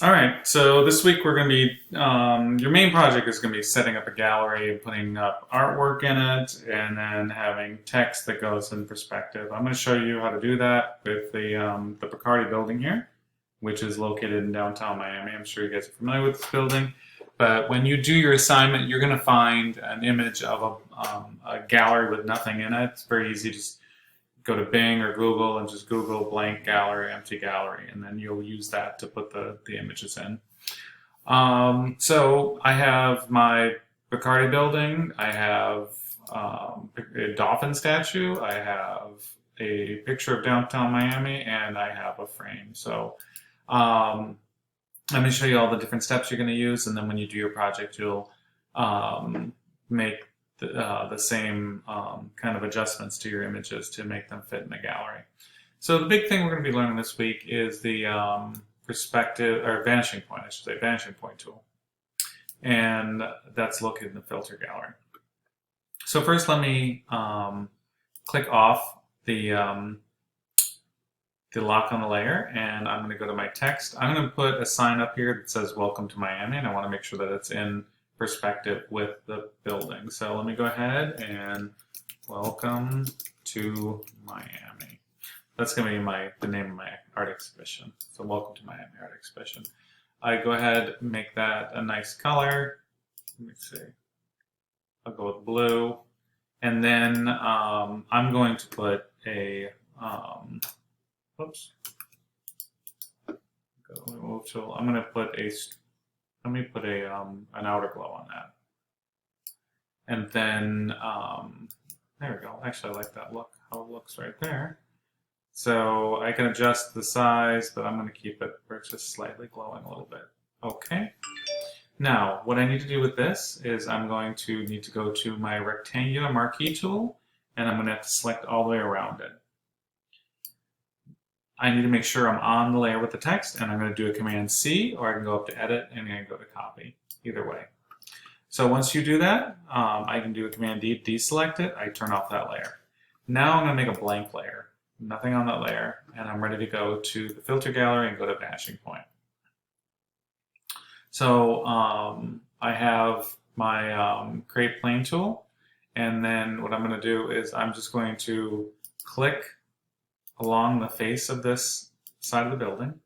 All right, so this week we're going to be, your main project is going to be setting up a gallery and putting up artwork in it and then having text that goes in perspective. I'm going to show you how to do that with the Bacardi building here, which is located in downtown Miami. I'm sure you guys are familiar with this building. But when you do your assignment, you're going to find an image of a gallery with nothing in it. It's very easy. Just go to Bing or Google and just Google blank gallery, empty gallery, and then you'll use that to put the images in. So I have my Bacardi building, I have a dolphin statue, I have a picture of downtown Miami, and I have a frame. So let me show you all the different steps you're going to use, and then when you do your project, you'll make the same kind of adjustments to your images to make them fit in the gallery. So the big thing we're going to be learning this week is the perspective, or vanishing point, I should say, vanishing point tool. And that's located in the filter gallery. So first let me click off the lock on the layer, and I'm going to go to my text. I'm going to put a sign up here that says welcome to Miami, and I want to make sure that it's in perspective with the building. So let me go ahead and welcome to Miami. That's going to be the name of my art exhibition. So welcome to Miami art exhibition. I go ahead and make that a nice color. Let me see. I'll go with blue. And then I'm going to put a, whoops. I'm going to put a, let me put a an outer glow on that. And then, there we go. Actually, I like that look, how it looks right there. So I can adjust the size, but I'm going to keep it where it's just slightly glowing a little bit. Okay. Now, what I need to do with this is I'm going to need to go to my rectangular marquee tool, and I'm going to have to select all the way around it. I need to make sure I'm on the layer with the text, and I'm going to do a Command C, or I can go up to Edit, and then go to Copy. Either way. So once you do that, I can do a Command D, deselect it, I turn off that layer. Now I'm going to make a blank layer. Nothing on that layer, and I'm ready to go to the filter gallery and go to vanishing point. So I have my create plane tool, and then what I'm going to do is I'm just going to click along the face of this side of the building,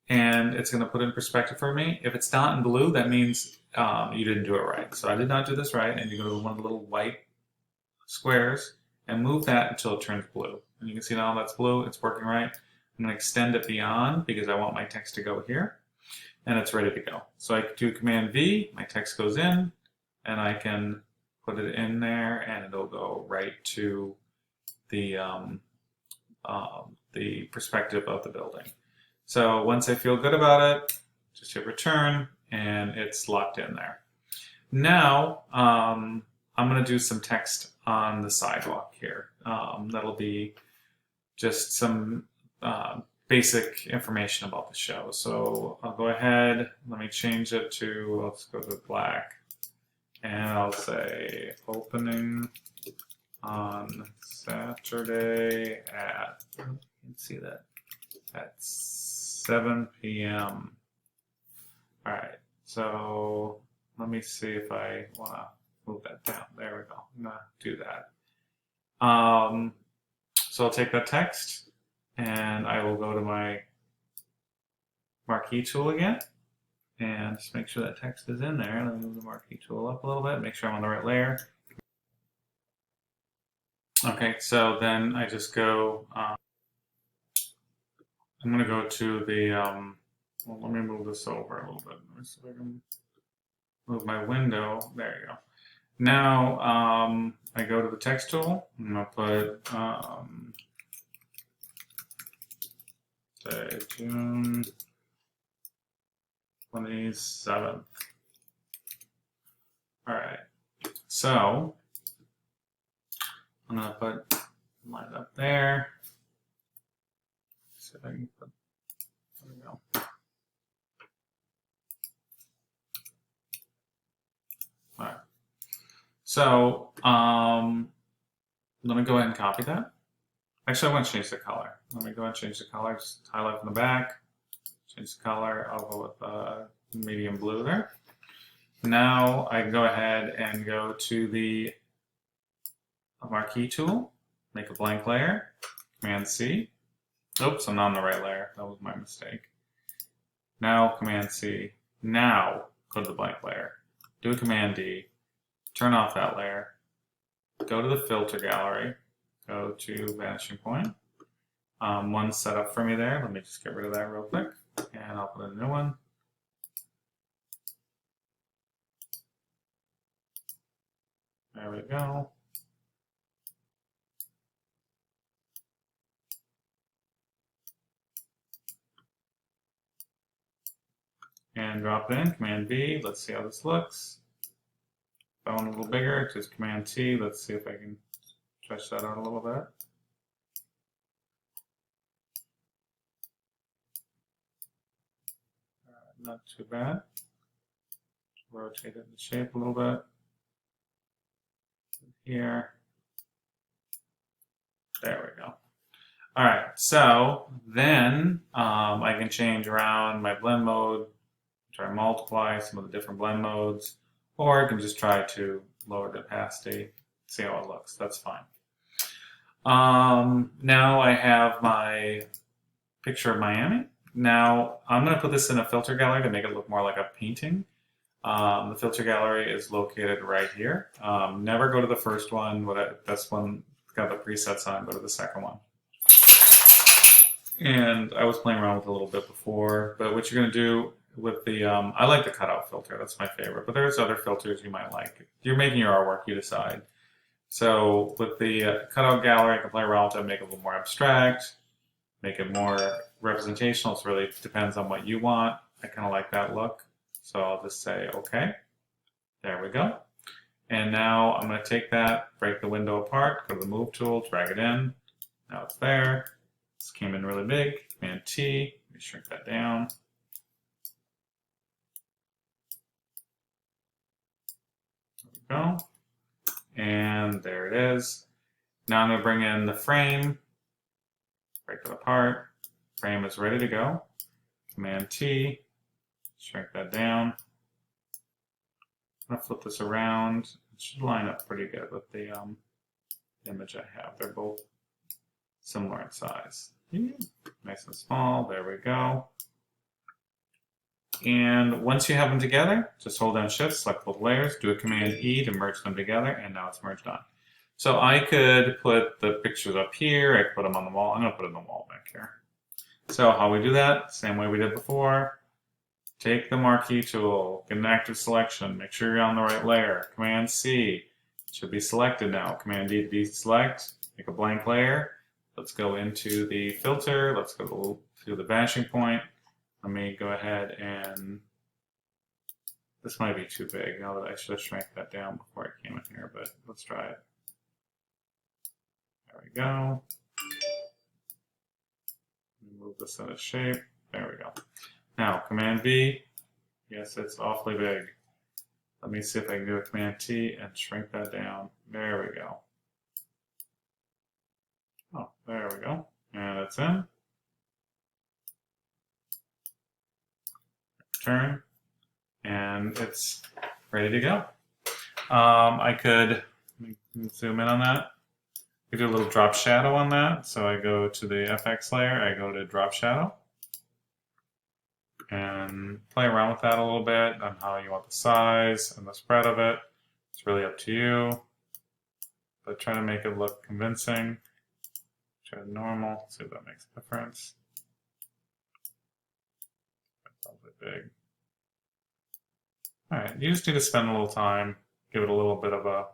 and it's going to put it in perspective for me. If it's not in blue, that means you didn't do it right. So I did not do this right, and you go to one of the little white squares and move that until it turns blue. And you can see now that's blue, it's working right. I'm going to extend it beyond because I want my text to go here, and it's ready to go. So I do Command V, my text goes in, and I can put it in there, and it'll go right to the perspective of the building. So once I feel good about it, just hit return, and it's locked in there. Now I'm going to do some text on the sidewalk here. That'll be just some basic information about the show. So I'll go ahead, let me change it to, let's go to black, and I'll say opening on Saturday at, you can see that, at 7 p.m. All right, so let me see if I want to move that down. There we go. I'm going to do that. So I'll take that text, and I will go to my marquee tool again, and just make sure that text is in there. And I'll move the marquee tool up a little bit, make sure I'm on the right layer. Okay, so then I just go, I'm going to go to the, well, let me move this over a little bit. Let me see if I can move my window. There you go. Now I go to the text tool. I'm going to put say June 27th. All right. So I'm going to put mine up there. See if I can put, there we go. All right. So let me go ahead and copy that. Actually, I want to change the color. Let me go ahead and change the color. Just highlight from the back, change the color. I'll go with medium blue there. Now I can go ahead and go to the marquee tool, make a blank layer, Command C. Oops, I'm not on the right layer. That was my mistake. Now Command C. Now go to the blank layer. Do a Command D. Turn off that layer. Go to the filter gallery. Go to vanishing point. One's set up for me there. Let me just get rid of that real quick. And I'll put in a new one. There we go. And drop it in, Command V. Let's see how this looks. If I want a little bigger, just Command T. Let's see if I can stretch that out a little bit. Not too bad. Rotate it in shape a little bit. Here. There we go. All right, so then I can change around my blend mode, try to multiply some of the different blend modes, or I can just try to lower the opacity, see how it looks. That's fine. Now I have my picture of Miami. Now I'm going to put this in a filter gallery to make it look more like a painting. The filter gallery is located right here. Never go to the first one. That's one got the presets on. Go to the second one. And I was playing around with it a little bit before, but what you're going to do with the, I like the cutout filter. That's my favorite, but there's other filters you might like. You're making your artwork, you decide. So with the cutout gallery, I can play around with it, make it a little more abstract, make it more representational. It really depends on what you want. I kind of like that look. So I'll just say, okay, there we go. And now I'm going to take that, break the window apart, go to the move tool, drag it in. Now it's there. This came in really big. Command T, let me shrink that down. There we go. And there it is. Now I'm going to bring in the frame, break it apart. Frame is ready to go. Command T, shrink that down. I'm going to flip this around. It should line up pretty good with the image I have. They're both similar in size. Nice and small. There we go. And once you have them together, just hold down Shift, select both layers, do a Command E to merge them together, and now it's merged on. So I could put the pictures up here. I could put them on the wall. I'm going to put it on the wall back here. So how we do that? Same way we did before. Take the marquee tool, get an active selection, make sure you're on the right layer. Command C, it should be selected now. Command D to deselect, make a blank layer. Let's go into the filter. Let's go to the vanishing point. Let me go ahead and, this might be too big. Now that I should have shrank that down before I came in here, but let's try it. There we go. Move this out of shape. There we go. Now, Command V, yes, it's awfully big. Let me see if I can do a Command T and shrink that down. There we go. Oh, there we go. And it's in. Return. And it's ready to go. I could zoom in on that. We do a little drop shadow on that. So I go to the FX layer, I go to drop shadow. And play around with that a little bit on how you want the size and the spread of it. It's really up to you. But try to make it look convincing. Try to normal, see if that makes a difference. That's a bit big. Alright, you just need to spend a little time, give it a little bit of a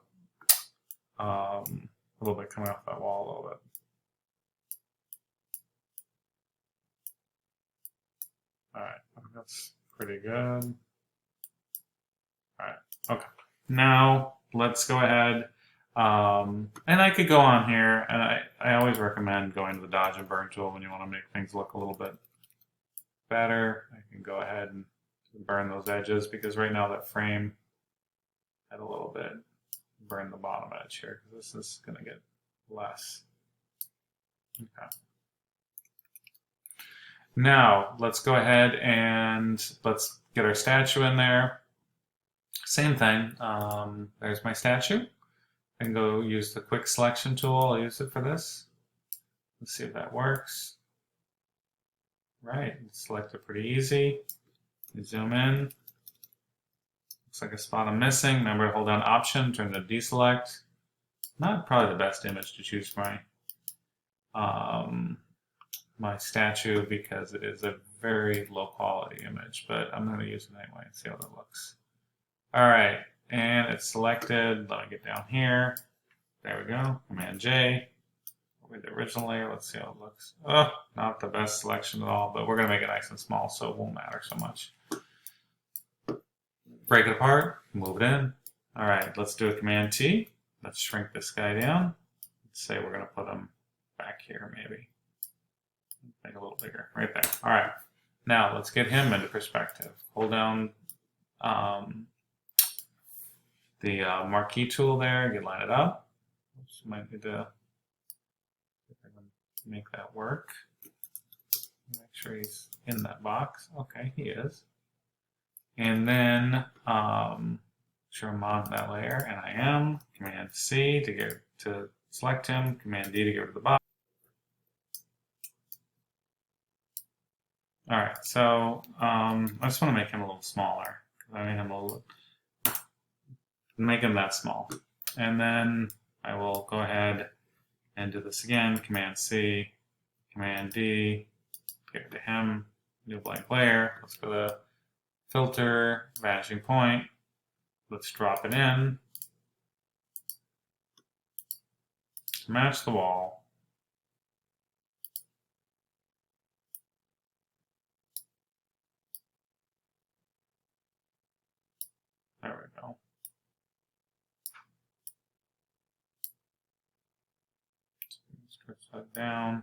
little bit coming off that wall a little bit. Alright, that's pretty good. Alright, okay. Now, let's go ahead. And I could go on here, and I always recommend going to the Dodge and Burn tool when you want to make things look a little bit better. I can go ahead and burn those edges, because right now that frame had a little bit burn the bottom edge here, because this is going to get less. Okay. Now, let's go ahead and let's get our statue in there. Same thing. There's my statue. I can go use the quick selection tool. I'll use it for this. Let's see if that works. Right, select it pretty easy. You zoom in. Looks like a spot I'm missing. Remember to hold down Option, turn to deselect. Not probably the best image to choose for my statue because it is a very low quality image, but I'm going to use it anyway and see how that looks. All right, and it's selected. Let me get down here. There we go. Command J. With the original layer, let's see how it looks. Oh, not the best selection at all, but we're going to make it nice and small, so it won't matter so much. Break it apart, move it in. All right, let's do a Command T. Let's shrink this guy down. Let's say we're going to put him back here, maybe. Make it a little bigger, right there. All right, now let's get him into perspective. Hold down the marquee tool there, you line it up. Oops, might need to make that work. Make sure he's in that box. Okay, he is. And then sure I'm on that layer, and I am. Command C to select him. Command D to get rid of the box. All right, so I just want to make him a little smaller. I made him a little. Make him that small, and then I will go ahead and do this again. Command C, Command D, give it to him. New blank layer. Let's go to Filter, Vanishing Point. Let's drop it in. Match the wall. There we go. Stretch that down.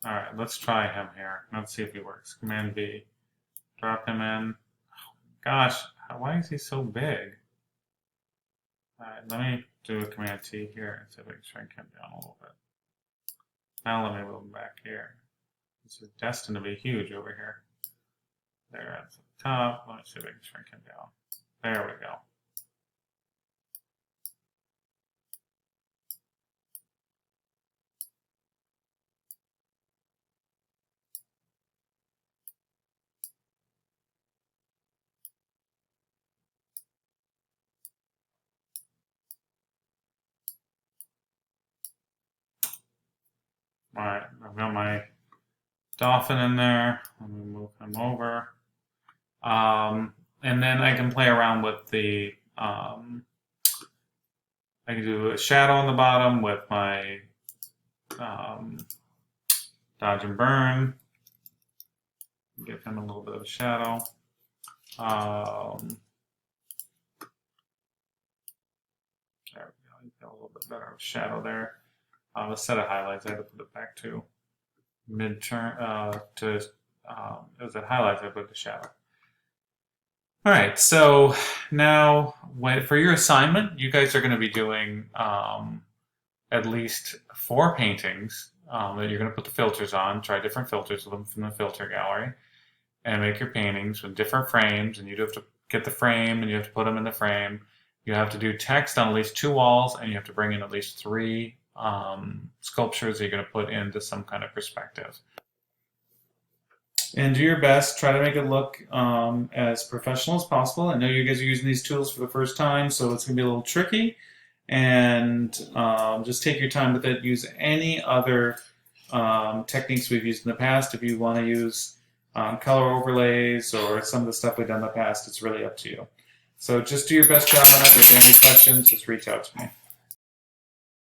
All right, let's try him here. Let's see if he works. Command V. Drop him in. Oh, gosh, why is he so big? All right, let me do a Command T here and see if I can shrink him down a little bit. Now let me move him back here. This is destined to be huge over here. There at the top. Let me see if I can shrink him down. There we go. All right, I've got my dolphin in there. Let me move him over. And then I can play around with the, I can do a shadow on the bottom with my dodge and burn. Give him a little bit of a shadow. There we go. You got a little bit better of a shadow there. A set of highlights. I had to put it back to mid-turn. It was at highlights. I put the shadow. All right. So now, for your assignment, you guys are going to be doing at least 4 paintings that you're going to put the filters on. Try different filters with them from the filter gallery, and make your paintings with different frames. And you have to get the frame, and you have to put them in the frame. You have to do text on at least 2 walls, and you have to bring in at least 3 sculptures that you're going to put into some kind of perspective. And do your best. Try to make it look as professional as possible. I know you guys are using these tools for the first time, so it's going to be a little tricky. And just take your time with it. Use any other techniques we've used in the past. If you want to use color overlays or some of the stuff we've done in the past, it's really up to you. So just do your best job on it. If you have any questions, just reach out to me.